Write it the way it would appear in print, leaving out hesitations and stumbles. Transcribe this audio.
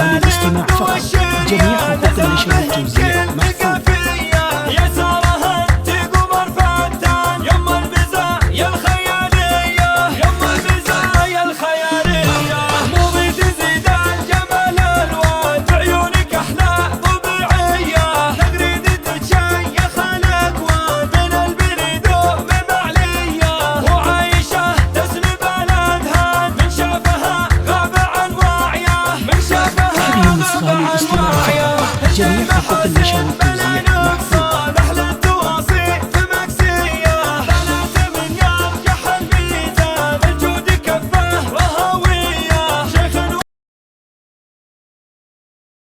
الاستماع فقط. جميع حقوق النشر والتوزيع محفوظ. يسارها تقوم الفتان يم البزايا الخيالية، يم البزايا الخيالية، مو بتزيد الجمال الوان بعيونك احلى طبيعية، تغريد تتشيخ الاكوان من البريد ومبعلية، وعايشة تسمي بالاذهان من شافها غاب عن وعيه، من شافها هذه النسخة للاستماع فقط. جميع حقوق النشر والتوزيع